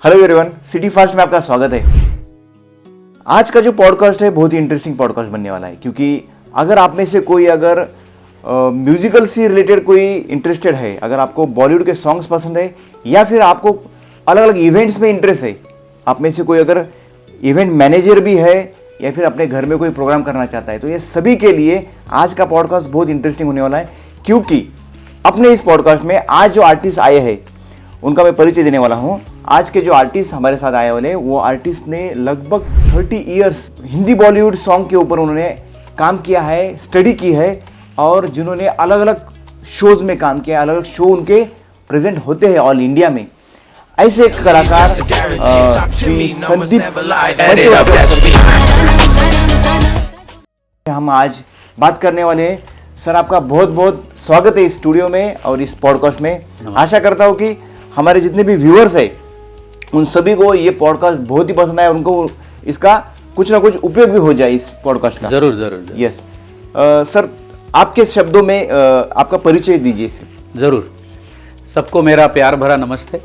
Hello everyone, city fast में आपका स्वागत है। आज का जो पॉडकास्ट है बहुत ही इंटरेस्टिंग पॉडकास्ट बनने वाला है, क्योंकि अगर आप में से कोई अगर म्यूजिकल से रिलेटेड कोई इंटरेस्टेड है, अगर आपको बॉलीवुड के सॉन्ग्स पसंद है या फिर आपको अलग अलग इवेंट्स में इंटरेस्ट है, आप में से कोई अगर इवेंट मैनेजर भी है या फिर अपने घर में कोई प्रोग्राम करना चाहता है, तो ये सभी के लिए आज का पॉडकास्ट बहुत इंटरेस्टिंग होने वाला है। क्योंकि अपने इस पॉडकास्ट में आज जो आर्टिस्ट आए हैं उनका मैं परिचय देने वाला हूँ। आज के जो आर्टिस्ट हमारे साथ आए वाले, वो आर्टिस्ट ने लगभग 30 इयर्स हिंदी बॉलीवुड सॉन्ग के ऊपर उन्होंने काम किया है, स्टडी की है, और जिन्होंने अलग अलग शोज में काम किया है, अलग अलग शो उनके प्रेजेंट होते हैं ऑल इंडिया में। ऐसे एक कलाकार श्री संदीप हम आज बात करने वाले हैं। सर, आपका बहुत बहुत स्वागत है इस स्टूडियो में और इस पॉडकास्ट में। आशा करता हूँ कि हमारे जितने भी व्यूअर्स हैं उन सभी को ये पॉडकास्ट बहुत ही पसंद आए, उनको इसका कुछ ना कुछ उपयोग भी हो जाए इस पॉडकास्ट का। जरूर जरूर, जरूर। यस सर, आपके शब्दों में आपका परिचय दीजिए इसे। जरूर। सबको मेरा प्यार भरा नमस्ते।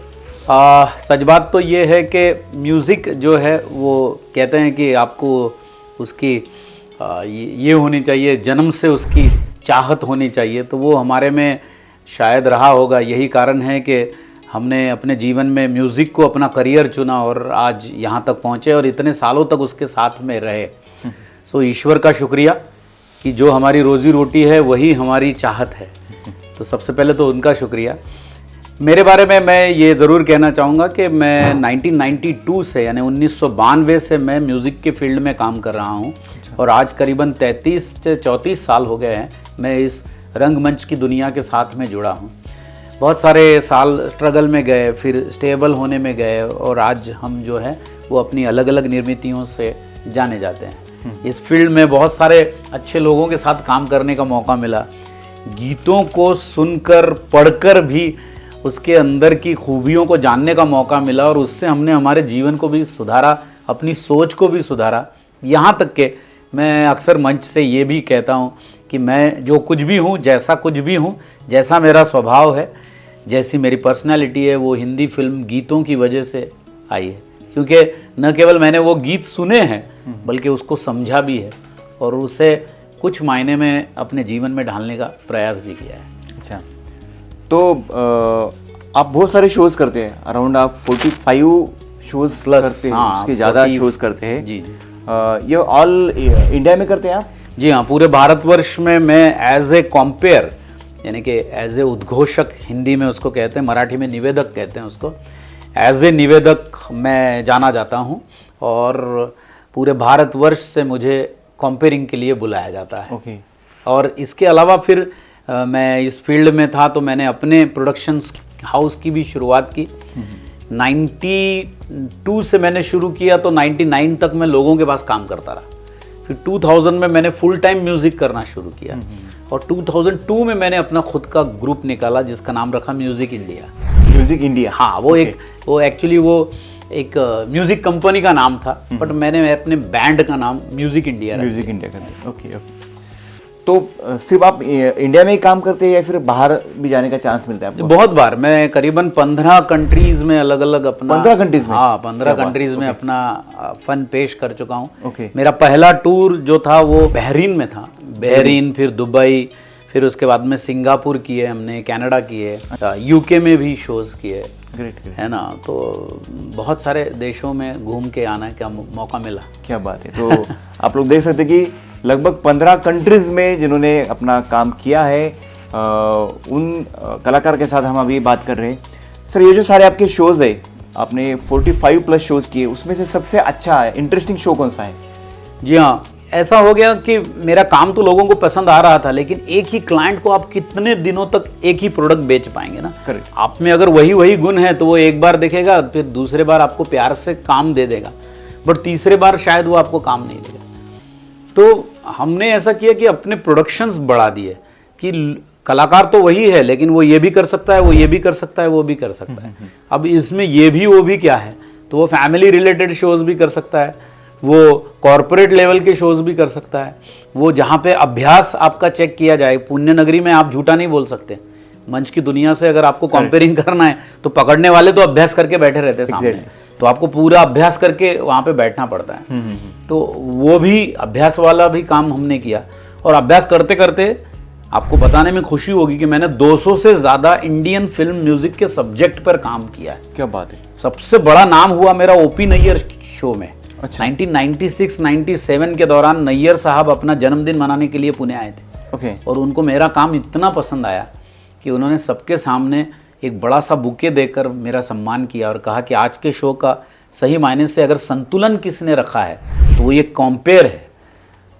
सच बात तो ये है कि म्यूज़िक जो है वो कहते हैं कि आपको उसकी ये होनी चाहिए, जन्म से उसकी चाहत होनी चाहिए, तो वो हमारे में शायद रहा होगा। यही कारण है कि हमने अपने जीवन में म्यूज़िक को अपना करियर चुना और आज यहाँ तक पहुँचे और इतने सालों तक उसके साथ में रहे। सो ईश्वर का शुक्रिया कि जो हमारी रोज़ी रोटी है वही हमारी चाहत है, तो सबसे पहले तो उनका शुक्रिया। मेरे बारे में मैं ये ज़रूर कहना चाहूँगा कि मैं 1992 से यानी 1992 से मैं म्यूज़िक के फील्ड में काम कर रहा हूँ और आज करीबन 33 से 34 साल हो गए हैं मैं इस रंगमंच की दुनिया के साथ में जुड़ा हूँ। बहुत सारे साल स्ट्रगल में गए, फिर स्टेबल होने में गए और आज हम जो है वो अपनी अलग अलग निर्मितियों से जाने जाते हैं। इस फील्ड में बहुत सारे अच्छे लोगों के साथ काम करने का मौका मिला। गीतों को सुनकर पढ़कर भी उसके अंदर की खूबियों को जानने का मौका मिला और उससे हमने हमारे जीवन को भी सुधारा, अपनी सोच को भी सुधारा। यहाँ तक कि मैं अक्सर मंच से ये भी कहता हूँ कि मैं जो कुछ भी हूँ, जैसा कुछ भी हूँ, जैसा मेरा स्वभाव है, जैसी मेरी पर्सनालिटी है, वो हिंदी फिल्म गीतों की वजह से आई है। क्योंकि न केवल मैंने वो गीत सुने हैं बल्कि उसको समझा भी है और उसे कुछ मायने में अपने जीवन में ढालने का प्रयास भी किया है। अच्छा, तो आप बहुत सारे शोज करते हैं, अराउंड आप 45 शोज करते हैं, उसके ज़्यादा शोज करते हैं। जी जी। ये ऑल इंडिया में करते हैं आप? जी हाँ, पूरे भारतवर्ष में मैं एज ए कॉम्पेयर यानी कि एज ए उद्घोषक, हिंदी में उसको कहते हैं, मराठी में निवेदक कहते हैं उसको, एज ए निवेदक मैं जाना जाता हूँ और पूरे भारतवर्ष से मुझे कॉम्पेयरिंग के लिए बुलाया जाता है। ओके। और इसके अलावा फिर मैं इस फील्ड में था तो मैंने अपने प्रोडक्शन हाउस की भी शुरुआत की। 92 से मैंने शुरू किया तो 99 तक मैं लोगों के पास काम करता रहा। फिर 2000 में मैंने फुल टाइम म्यूज़िक करना शुरू किया और 2002 में मैंने अपना खुद का ग्रुप निकाला जिसका नाम रखा म्यूज़िक इंडिया। म्यूजिक इंडिया, हाँ, वो एक्चुअली वो एक म्यूज़िक कंपनी का नाम था, बट मैंने अपने बैंड का नाम म्यूज़िक इंडिया रखा। म्यूजिक इंडिया करते हैं। Okay okay. तो सिर्फ आप इंडिया में ही काम करते हैं या फिर बाहर भी जाने का चांस मिलता है आपको? बहुत बार मैं करीबन 15 कंट्रीज में अलग अलग अपना 15 कंट्रीज में? हाँ, 15 कंट्रीज में अपना फन पेश कर चुका हूँ। ओके। मेरा पहला टूर जो था वो बहरीन में था। बहरीन, फिर दुबई, फिर उसके बाद में सिंगापुर किए हमने, कनाडा किए, यूके में भी शोज किए। ग्रेट, है ना। तो बहुत सारे देशों में घूम के आने का मौका मिला। क्या बात है। तो आप लोग देख सकते हैं कि लगभग 15 कंट्रीज में जिन्होंने अपना काम किया है, उन कलाकार के साथ हम अभी बात कर रहे हैं। सर, ये जो सारे आपके शोज़ है, आपने 45 प्लस शोज़ किए, उसमें से सबसे अच्छा इंटरेस्टिंग शो कौन सा है? जी हाँ, ऐसा हो गया कि मेरा काम तो लोगों को पसंद आ रहा था, लेकिन एक ही क्लाइंट को आप कितने दिनों तक एक ही प्रोडक्ट बेच पाएंगे ना। करेक्ट। आप में अगर वही गुण है तो वो एक बार देखेगा, फिर दूसरे बार आपको प्यार से काम दे देगा, बट तीसरे बार शायद वो आपको काम नहीं देगा। तो हमने ऐसा किया कि अपने प्रोडक्शंस बढ़ा दिए कि कलाकार तो वही है लेकिन वो ये भी कर सकता है, वो ये भी कर सकता है, वो भी कर सकता है। अब इसमें ये भी वो भी क्या है, तो वो फैमिली रिलेटेड शोज़ भी कर सकता है, वो कॉरपोरेट लेवल के शोज़ भी कर सकता है, वो जहाँ पे अभ्यास आपका चेक किया जाए। पुण्य नगरी में आप झूठा नहीं बोल सकते। मंच की दुनिया से अगर आपको कंपेयरिंग करना है तो पकड़ने वाले तो अभ्यास करके बैठे रहते हैं सामने। तो आपको पूरा अभ्यास करके वहाँ पे बैठना पड़ता है। तो वो भी अभ्यास वाला भी काम हमने किया, और अभ्यास करते करते आपको बताने में खुशी होगी कि मैंने 200 से ज़्यादा इंडियन फिल्म म्यूजिक के सब्जेक्ट पर काम किया है। क्या बात है। सबसे बड़ा नाम हुआ मेरा ओपी नैयर शो में। अच्छा। 1996-97 के दौरान नैयर साहब अपना जन्मदिन मनाने के लिए पुणे आए थे। ओके। और उनको मेरा काम इतना पसंद आया कि उन्होंने सबके सामने एक बड़ा सा बुके देकर मेरा सम्मान किया और कहा कि आज के शो का सही मायने से अगर संतुलन किसने रखा है तो वो ये कॉम्पेयर है।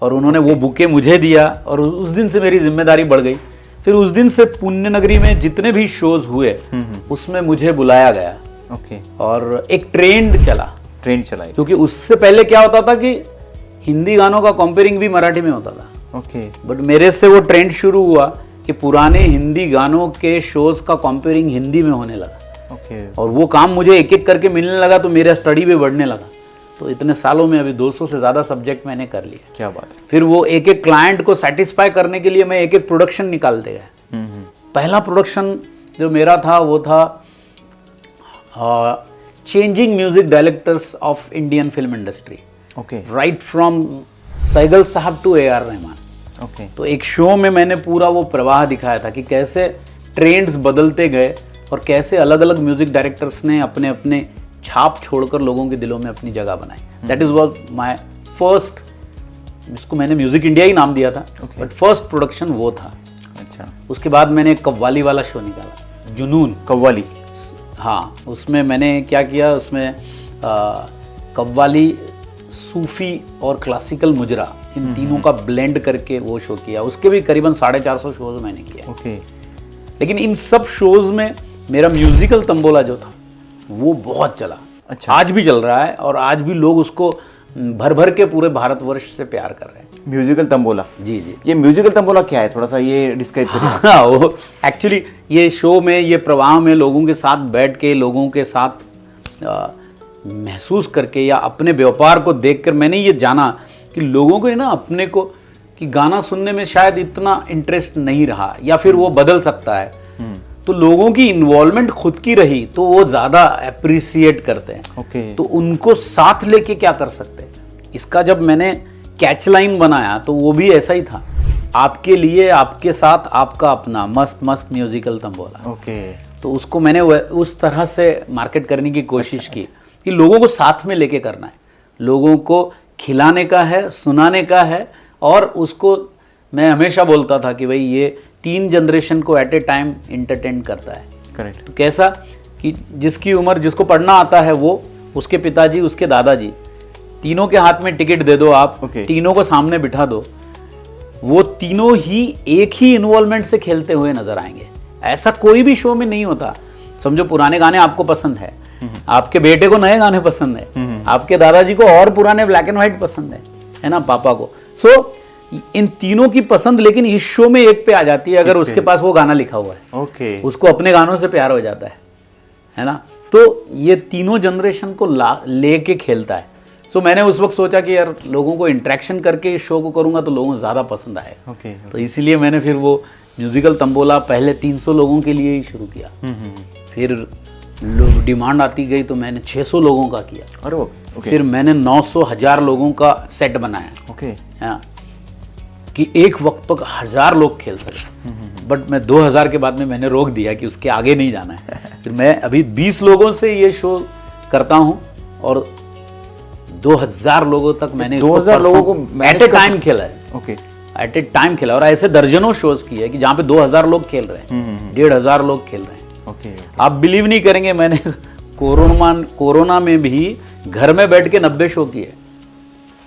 और उन्होंने वो बुके मुझे दिया, और उस दिन से मेरी जिम्मेदारी बढ़ गई। फिर उस दिन से पुण्य नगरी में जितने भी शोज हुए उसमें मुझे बुलाया गया। ओके। और एक ट्रेंड चला, क्योंकि उससे पहले क्या होता था कि हिंदी गानों का कॉम्पेयरिंग भी मराठी में होता था। ओके। बट मेरे से वो ट्रेंड शुरू हुआ कि पुराने हिंदी गानों के शोज का कॉम्पेयरिंग हिंदी में होने लगा। ओके। और वो काम मुझे एक एक करके मिलने लगा, तो मेरा स्टडी भी बढ़ने लगा। तो इतने सालों में अभी 200 से ज़्यादा सब्जेक्ट मैंने कर लिए। क्या बात है। फिर वो एक एक क्लाइंट को सेटिस्फाई करने के लिए मैं एक एक प्रोडक्शन निकालते गए। पहला प्रोडक्शन जो मेरा था वो था changing music directors of Indian film industry. Okay. Right from Saigal साहब टू AR रहमान। ओके। तो एक शो में मैंने पूरा वो प्रवाह दिखाया था कि कैसे ट्रेंड्स बदलते गए और कैसे अलग अलग म्यूजिक डायरेक्टर्स ने अपने अपने छाप छोड़कर लोगों के दिलों में अपनी जगह बनाई। That is was my first, इसको मैंने म्यूजिक इंडिया ही नाम दिया था, बट फर्स्ट प्रोडक्शन वो था। अच्छा। उसके बाद मैंने एक कव्वाली वाला शो निकाला, जुनून। कव्वाली। हाँ, उसमें मैंने क्या किया, उसमें कव्वाली, सूफी और क्लासिकल मुजरा, इन तीनों का ब्लेंड करके वो शो किया। उसके भी करीबन 450 शोज मैंने किया। ओके। लेकिन इन सब शोज में मेरा म्यूजिकल तंबोला जो था वो बहुत चला। अच्छा। आज भी चल रहा है, और आज भी लोग उसको भर भर के पूरे भारतवर्ष से प्यार कर रहे हैं। म्यूजिकल तंबोला। जी जी। ये म्यूजिकल तंबोला क्या है, थोड़ा सा ये डिस्क्राइब करिए। हाँ, वो एक्चुअली ये शो में, ये प्रवाह में लोगों के साथ बैठ के, लोगों के साथ महसूस करके या अपने व्यापार को देखकर मैंने ये जाना कि लोगों को ना अपने को कि गाना सुनने में शायद इतना इंटरेस्ट नहीं रहा, या फिर वो बदल सकता है। तो लोगों की इन्वॉल्वमेंट खुद की रही तो वो ज़्यादा अप्रिसिएट करते हैं। ओके। तो उनको साथ लेके क्या कर सकते हैं, इसका जब मैंने कैच लाइन बनाया तो वो भी ऐसा ही था, आपके लिए, आपके साथ, आपका अपना, मस्त मस्त म्यूजिकल तंबोला। ओके। तो उसको मैंने उस तरह से मार्केट करने की कोशिश की कि लोगों को साथ में लेके करना है, लोगों को खिलाने का है, सुनाने का है। और उसको मैं हमेशा बोलता था कि भाई ये 3 जनरेशन को एट ए टाइम इंटरटेन करता है। करेक्ट। तो कैसा कि जिसकी उम्र, जिसको पढ़ना आता है वो, उसके पिताजी, उसके दादाजी, तीनों के हाथ में टिकट दे दो आप। Okay. तीनों को सामने बिठा दो, वो तीनों ही एक ही इन्वॉल्वमेंट से खेलते हुए नजर आएंगे। ऐसा कोई भी शो में नहीं होता। समझो पुराने गाने आपको पसंद है, आपके बेटे को नए गाने पसंद है, आपके दादाजी को और पुराने ब्लैक एंड व्हाइट पसंद है ना, पापा को। सो इन तीनों की पसंद लेकिन इस शो में एक पे आ जाती है, अगर उसके पास वो गाना लिखा हुआ है। ओके। उसको अपने गानों से प्यार हो जाता है ना। तो ये तीनों जनरेशन को लेके खेलता है। सो मैंने उस वक्त सोचा कि यार लोगों को इंटरेक्शन करके इस शो को करूंगा तो लोगों को ज़्यादा पसंद आएगा। ओके। तो इसीलिए मैंने फिर वो म्यूजिकल तंबोला पहले 300 लोगों के लिए ही शुरू किया। फिर डिमांड आती गई तो मैंने 600 लोगों का किया। अरे ओके। फिर मैंने 900-1000 लोगों का सेट बनाया। ओके। हाँ, कि एक वक्त पर 1000 लोग खेल सके। बट मैं 2000 के बाद में मैंने रोक दिया कि उसके आगे नहीं जाना है। फिर मैं अभी 20 लोगों से ये शो करता हूँ और 2000 लोगों तक मैंने 2000 लोगों को एट ए टाइम खेला है। ओके। एट ए टाइम खेला, और ऐसे दर्जनों शोज किए हैं कि जहाँ पे 2000 लोग खेल रहे हैं, 1500 लोग खेल रहे हैं। ओके। आप बिलीव नहीं करेंगे, मैंने कोरोना में भी घर में बैठ के 90 शो किए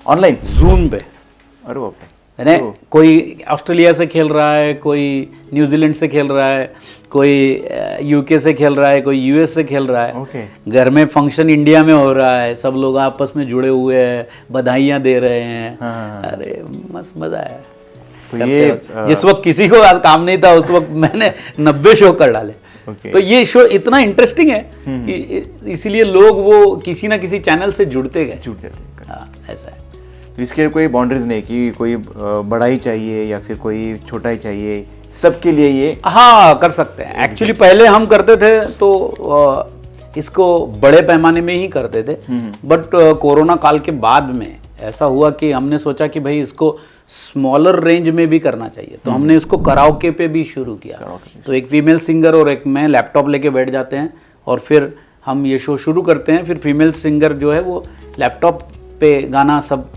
ऑनलाइन जूम पे। अरे बाप रे। यानी कोई ऑस्ट्रेलिया से खेल रहा है, कोई न्यूजीलैंड से खेल रहा है, कोई यूके से खेल रहा है, कोई यूएस से खेल रहा है। ओके। घर में फंक्शन इंडिया में हो रहा है, सब लोग आपस में जुड़े हुए हैं, बधाइयाँ दे रहे हैं। हाँ। अरे मस्त मजा आया। तो ये जिस वक्त किसी को आज काम नहीं था उस वक्त मैंने 90 शो कर डाले। ओके। तो ये शो इतना इंटरेस्टिंग है कि इसीलिए लोग वो किसी ना किसी चैनल से जुड़ते गए। छूट जाते हैं। हाँ, ऐसा है। तो इसके कोई बाउंड्रीज नहीं कि कोई बड़ा ही चाहिए या फिर कोई छोटा ही चाहिए, सबके लिए ये। हाँ, कर सकते हैं। एक्चुअली पहले हम करते थे तो इसको बड़े पैमाने में ही करते थे, बट कोरोना काल के बाद में ऐसा हुआ कि हमने सोचा कि भाई इसको स्मॉलर रेंज में भी करना चाहिए, तो हमने इसको कराओके पे भी शुरू किया। तो एक फीमेल सिंगर और एक मैं लैपटॉप लेके बैठ जाते हैं और फिर हम ये शो शुरू करते हैं। फिर फीमेल सिंगर जो है वो लैपटॉप पे गाना सब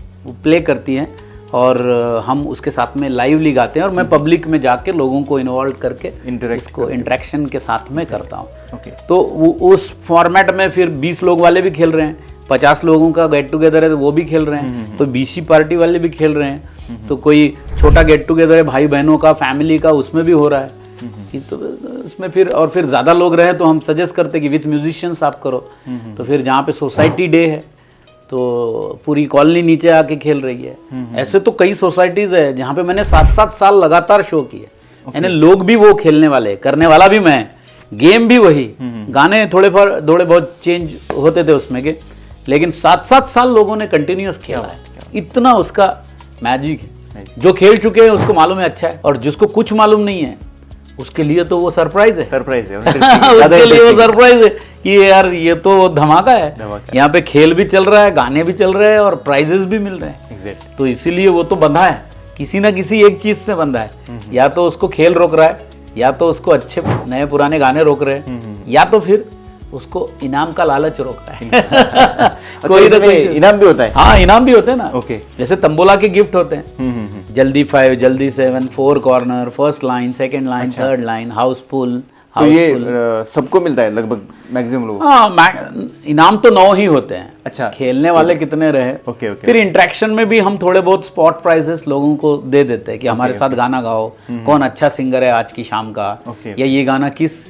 प्ले करती हैं और हम उसके साथ में लाइवली गाते हैं और मैं पब्लिक में जाके लोगों को इन्वॉल्व करके इसको इंटरेक्शन के साथ में करता हूँ। तो उस फॉर्मेट में फिर 20 लोग वाले भी खेल रहे हैं, 50 लोगों का गेट टुगेदर है तो वो भी खेल रहे हैं, तो बीसी पार्टी वाले भी खेल रहे हैं, तो कोई छोटा गेट टुगेदर है भाई बहनों का, फैमिली का, उसमें भी हो रहा है कि तो उसमें फिर और फिर ज़्यादा लोग रहे तो हम सजेस्ट करते कि विथ म्यूजिशियंस आप करो। तो फिर जहाँ पे सोसाइटी डे है तो पूरी कॉलोनी नीचे आके खेल रही है। ऐसे तो कई सोसाइटीज़ है जहाँ पे मैंने 7-7 साल लगातार शो किए, यानी लोग भी वो खेलने वाले, करने वाला भी मैं, गेम भी वही, गाने थोड़े बहुत चेंज होते थे उसमें के, लेकिन 7-7 साल लोगों ने कंटिन्यूअस खेला है। इतना उसका मैजिक है, जो खेल चुके हैं उसको मालूम है अच्छा है, और जिसको कुछ मालूम नहीं है उसके लिए तो वो सरप्राइज है उसके लिए वो सरप्राइज है कि यार ये तो धमाका है, यहाँ पे खेल भी चल रहा है, गाने भी चल रहे हैं और प्राइजेस भी मिल रहे हैं। तो इसीलिए वो तो बंधा है, किसी ना किसी एक चीज से बंधा है, या तो उसको खेल रोक रहा है, या तो उसको अच्छे नए पुराने गाने रोक रहे हैं, या तो फिर उसको इनाम का लालच रोकता है। कोई ना कोई इनाम भी होता है। हाँ, इनाम भी होते हैं ना। ओके। जैसे तंबोला के गिफ्ट होते हैं, जल्दी 5, जल्दी 7, 4 corner, first line, second line, third line, Housefull. तो ये सबको मिलता है लगभग मैक्सिमम लोग? हाँ, इनाम तो 9 ही होते हैं। अच्छा, खेलने वाले कितने रहे। ओके। फिर इंटरेक्शन में भी हम थोड़े बहुत स्पॉट प्राइजेस लोगों को दे देते हैं कि हमारे साथ गाना गाओ, कौन अच्छा सिंगर है आज की शाम का, या ये गाना किस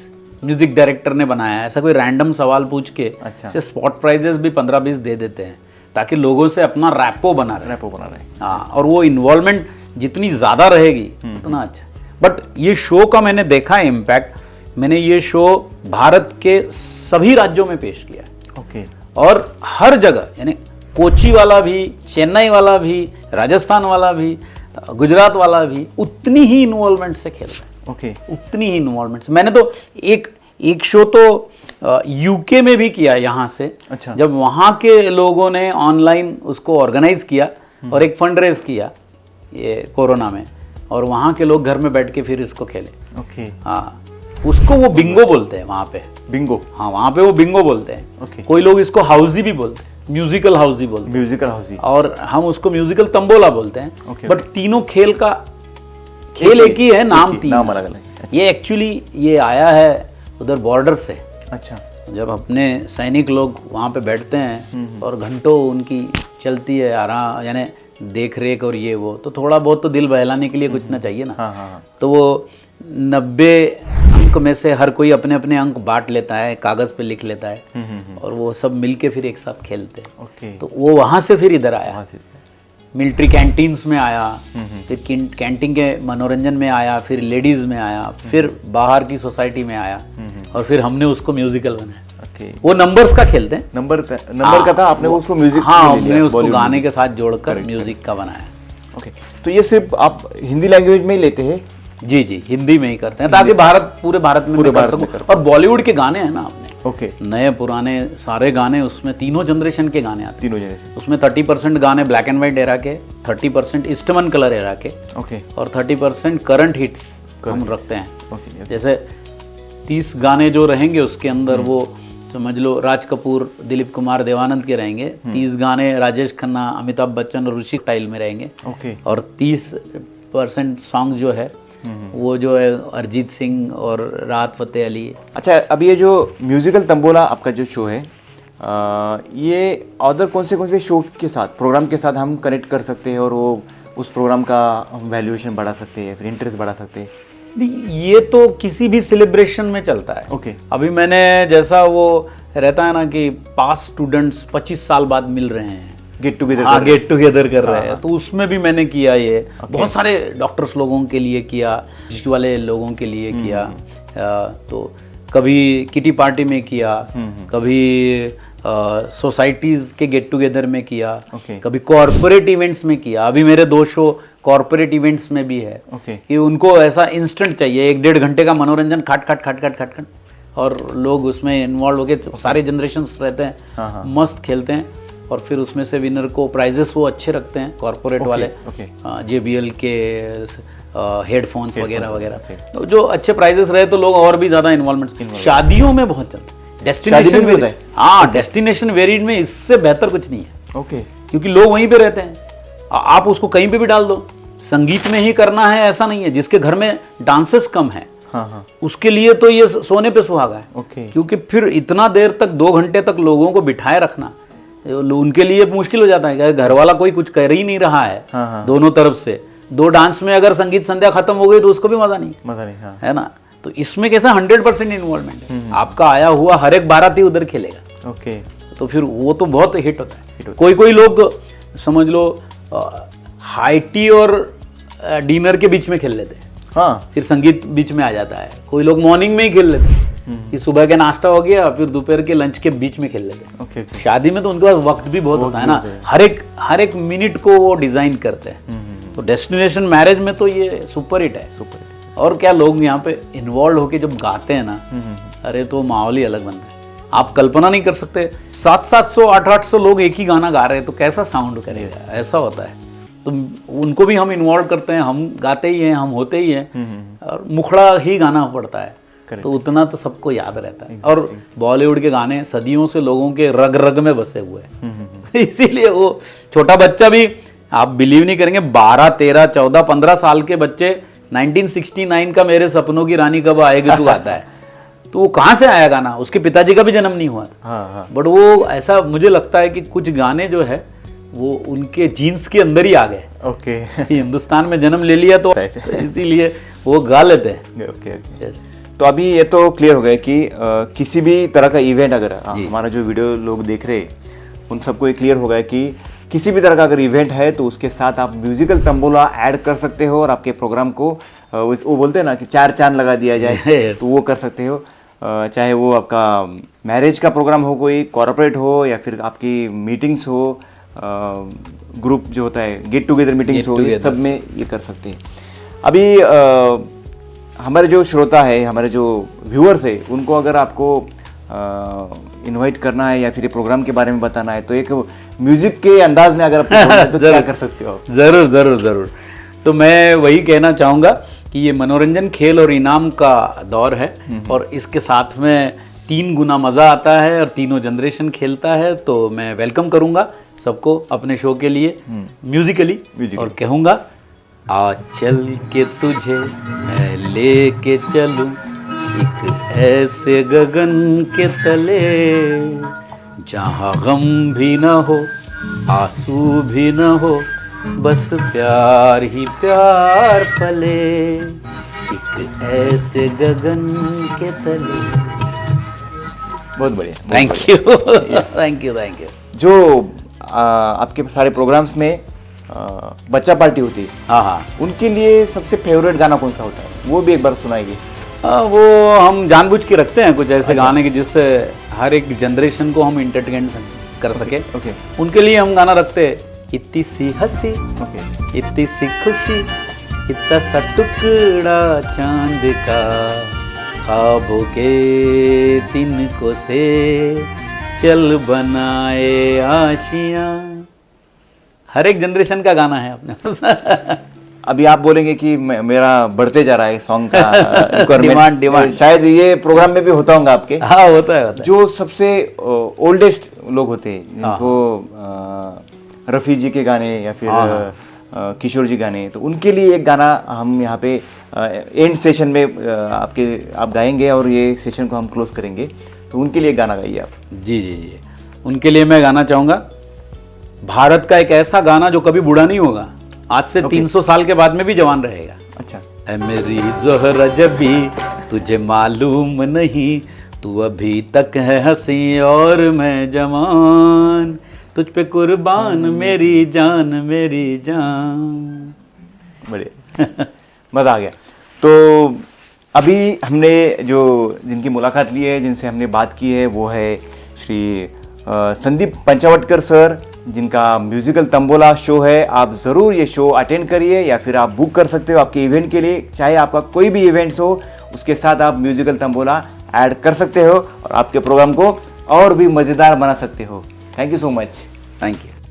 म्यूजिक डायरेक्टर ने बनाया है, ऐसा कोई रैंडम सवाल पूछ के से स्पॉट प्राइजेस भी 15-20 दे देते हैं, ताकि लोगों से अपना रैपो बना रहे। हाँ, और वो इन्वॉल्वमेंट जितनी ज़्यादा रहेगी उतना अच्छा। बट ये शो का मैंने देखा है इम्पैक्ट, मैंने ये शो भारत के सभी राज्यों में पेश किया है। और हर जगह, यानी कोची वाला भी, चेन्नई वाला भी, राजस्थान वाला भी, गुजरात वाला भी उतनी ही इन्वॉल्वमेंट से खेल रहे हैं। उतनी ही इन्वॉल्वमेंट। मैंने तो एक शो तो यूके में भी किया यहाँ से। अच्छा। जब वहाँ के लोगों ने ऑनलाइन उसको ऑर्गेनाइज किया और एक फंड रेज किया ये कोरोना में, और वहाँ के लोग घर में बैठ के फिर इसको खेले। हाँ, उसको वो बिंगो बोलते हैं वहाँ पे। बिंगो? हाँ, वहाँ पे वो बिंगो बोलते हैं। कोई लोग इसको हाउजी भी बोलते हैं, म्यूजिकल हाउजी बोलते हैं। Musical housie. और हम उसको म्यूजिकल तंबोला बोलते हैं। बट तीनों खेल एक ही है, नाम अलग अलग। ये एक्चुअली ये आया है उधर बॉर्डर से। अच्छा। जब अपने सैनिक लोग वहाँ पे बैठते हैं और घंटों उनकी चलती है आराम, यानी देख रेख और ये वो, तो थोड़ा बहुत तो दिल बहलाने के लिए कुछ ना चाहिए ना। हाँ। तो वो 90 अंक में से हर कोई अपने अपने अंक बांट लेता है, कागज पे लिख लेता है, और वो सब मिलके फिर एक साथ खेलते हैं। तो वो वहाँ से फिर इधर आया, मिलिट्री कैंटीन्स में आया, फिर कैंटीन के मनोरंजन में आया, फिर लेडीज में आया, फिर बाहर की सोसाइटी में आया, और फिर हमने उसको म्यूजिकल बनाया। वो नंबर्स का खेलते हैं, नंबर का था, आपने उसको म्यूजिक, हाँ, हमने उसको गाने के साथ जोड़कर म्यूजिक का बनाया। ओके। तो ये सिर्फ आप हिंदी लैंग्वेज में ही लेते हैं? जी, हिंदी में ही करते हैं, ताकि पूरे भारत में कर सकूं। और बॉलीवुड के गाने हैं ना आपने, नए पुराने सारे गाने, उसमें तीनों जनरेशन के गाने आते हैं। उसमें 30% गाने ब्लैक एंड व्हाइट एरा के, 30% ईस्टमन कलर एरा के, और 30% करंट हिट्स हम रखते हैं। जैसे 30 गाने जो रहेंगे उसके अंदर वो समझ लो राज कपूर, दिलीप कुमार, देवानंद के रहेंगे। 30 गाने राजेश खन्ना, अमिताभ बच्चन और ऋषि स्टाइल में रहेंगे। और 30% सॉन्ग जो है वो जो है अरिजीत सिंह और राहत फतेह अली। अच्छा, अब ये जो म्यूजिकल तंबोला आपका जो शो है, ये अदर कौन से शो के साथ, प्रोग्राम के साथ हम कनेक्ट कर सकते हैं और वो उस प्रोग्राम का हम वैल्यूएशन बढ़ा सकते हैं, फिर इंटरेस्ट बढ़ा सकते हैं? ये तो किसी भी सेलिब्रेशन में चलता है। अभी मैंने जैसा वो रहता है ना कि पास स्टूडेंट्स 25 साल बाद मिल रहे हैं, गेट टुगेदर कर रहे हैं, तो उसमें भी मैंने किया ये। बहुत सारे डॉक्टर्स लोगों के लिए किया, वाले लोगों के लिए किया। तो कभी किटी पार्टी में किया, कभी सोसाइटीज़ के गेट टुगेदर में किया, कभी कॉरपोरेट इवेंट्स में किया। अभी मेरे 2 शो कॉरपोरेट इवेंट्स में भी है कि उनको ऐसा इंस्टेंट चाहिए, 1-1.5 घंटे का मनोरंजन, खट खट खट खट खट खट, और लोग उसमें इन्वॉल्व हो गए, सारे जनरेशन्स रहते हैं, हाँ, मस्त खेलते हैं और फिर उसमें से विनर को प्राइजेस वो अच्छे रखते हैं कॉर्पोरेट वाले, JBL के हेडफोन्स वगैरह वगैरह, तो जो अच्छे प्राइजेस रहे तो लोग और भी ज़्यादा इन्वॉल्वमेंट। शादियों में बहुत चलता है डेस्टिनेशन, हाँ डेस्टिनेशन वेरिड में इससे बेहतर कुछ नहीं है। ओके, क्योंकि लोग वहीं पे रहते हैं, आप उसको कहीं पे भी डाल दो। संगीत में ही करना है ऐसा नहीं है, जिसके घर में डांसेस कम है उसके लिए तो ये सोने पे सुहागा है। क्योंकि फिर इतना देर तक 2 घंटे तक लोगों को बिठाए रखना उनके लिए मुश्किल हो जाता है। घर वाला कोई कुछ कर ही नहीं रहा है दोनों तरफ से। 2 डांस में अगर संगीत संध्या खत्म हो गई तो उसको भी मजा नहीं है ना। तो इसमें कैसा 100% इन्वॉल्वमेंट है, आपका आया हुआ हर एक बाराती उधर खेलेगा। ओके, तो फिर वो तो बहुत हिट होता है। कोई लोग समझ लो हाई टी और डिनर के बीच में खेल लेते हैं, हाँ फिर संगीत बीच में आ जाता है। कोई लोग मॉर्निंग में ही खेल लेते हैं कि सुबह के नाश्ता हो गया फिर दोपहर के लंच के बीच में खेल लेते हैं। ओके, शादी में तो उनके पास वक्त भी बहुत होता है ना, हर एक मिनट को वो डिजाइन करते हैं। तो डेस्टिनेशन मैरिज में तो ये सुपर हिट है। और क्या लोग यहाँ पे इन्वॉल्व होके जब गाते हैं ना, अरे तो माहौल ही अलग बनता है। आप कल्पना नहीं कर सकते 700 800 लोग एक ही गाना गा रहे हैं तो कैसा साउंड करेगा, ऐसा होता है। तो उनको भी हम इन्वॉल्व करते हैं, हम गाते ही हैं, हम होते ही हैं और मुखड़ा ही गाना पड़ता है तो उतना तो सबको याद रहता है। और बॉलीवुड के गाने सदियों से लोगों के रग रग में बसे हुए हैं इसीलिए वो छोटा बच्चा भी, आप बिलीव नहीं करेंगे, 12 13 14 15 साल के बच्चे 1969 का मेरे सपनों की रानी कब आएगी तू गाता है। तो वो कहाँ से आया गाना, उसके पिताजी का भी जन्म नहीं हुआ था। बट वो ऐसा मुझे लगता है कि कुछ गाने जो है वो उनके जीन्स के अंदर ही आ गए। ओके, हिंदुस्तान में जन्म ले लिया तो इसीलिए वो गा लेते हैं। ओके, तो अभी ये तो क्लियर हो गया कि किसी भी तरह का इवेंट अगर हमारा जो वीडियो लोग देख रहे हैं उन सबको ये क्लियर हो गया कि किसी भी तरह का अगर इवेंट है तो उसके साथ आप म्यूजिकल तंबोला ऐड कर सकते हो और आपके प्रोग्राम को वो बोलते हैं ना कि 4 चांद लगा दिया जाए तो वो कर सकते हो। चाहे वो आपका मैरिज का प्रोग्राम हो, कोई कॉर्पोरेट हो, या फिर आपकी मीटिंग्स हो, ग्रुप जो होता है गेट टुगेदर मीटिंग्स हो, ये सब में ये कर सकते हैं। अभी हमारे जो श्रोता है, हमारे जो व्यूअर्स है, उनको अगर आपको इनवाइट करना है या फिर ये प्रोग्राम के बारे में बताना है तो एक म्यूजिक के अंदाज में अगर आप तो क्या कर सकते हो? ज़रूर ज़रूर ज़रूर। तो मैं वही कहना चाहूँगा कि ये मनोरंजन, खेल और इनाम का दौर है और इसके साथ में 3 गुना मज़ा आता है और तीनों जनरेशन खेलता है। तो मैं वेलकम करूँगा सबको अपने शो के लिए म्यूजिकली और कहूँगा आ चल के तुझे मैं लेके चलूं एक ऐसे गगन के तले जहाँ गम भी न हो आंसू भी न हो बस प्यार ही प्यार पले एक ऐसे गगन के तले। बहुत बढ़िया, thank you thank you thank you. जो आपके सारे प्रोग्राम्स में बच्चा पार्टी होती है, हाँ, उनके लिए सबसे फेवरेट गाना कौन सा होता है, वो भी एक बार सुनाइए। वो हम जानबूझ के रखते हैं कुछ ऐसे गाने की जिससे हर एक जनरेशन को हम इंटरटेन कर सके। उनके लिए हम गाना रखते हैं इतनी सी हंसी, इतनी सी खुशी, इतना सा टुकड़ा चांद का, ख्वाबों के तिनकों से चल बनाए आशियां। हर एक जनरेशन का गाना है अपने अभी आप बोलेंगे कि मेरा बढ़ते जा रहा है सॉन्ग का डिमांड शायद ये प्रोग्राम में भी होता होगा आपके। हाँ होता है। जो सबसे ओल्डेस्ट लोग होते हैं जिनको रफ़ी जी के गाने या फिर किशोर जी गाने, तो उनके लिए एक गाना हम यहाँ पे एंड सेशन में आप गाएंगे और ये सेशन को हम क्लोज करेंगे, तो उनके लिए गाना गाइए आप। जी जी जी, उनके लिए मैं गाना चाहूँगा भारत का एक ऐसा गाना जो कभी बूढ़ा नहीं होगा, आज से 300 साल के बाद में भी जवान रहेगा। अच्छा। ऐ मेरी ज़ोहरा जबी तुझे मालूम नहीं, तू अभी तक है हंसी और मैं जवान, तुझ पे कुर्बान मेरी जान मेरी जान। बढ़िया मज़ा आ गया। तो अभी हमने जो जिनकी मुलाकात ली है, जिनसे हमने बात की है, वो है श्री संदीप पंचावटकर सर, जिनका म्यूजिकल तंबोला शो है। आप ज़रूर ये शो अटेंड करिए या फिर आप बुक कर सकते हो आपके इवेंट के लिए, चाहे आपका कोई भी इवेंट्स हो उसके साथ आप म्यूजिकल तंबोला ऐड कर सकते हो और आपके प्रोग्राम को और भी मज़ेदार बना सकते हो। Thank you so much. Thank you.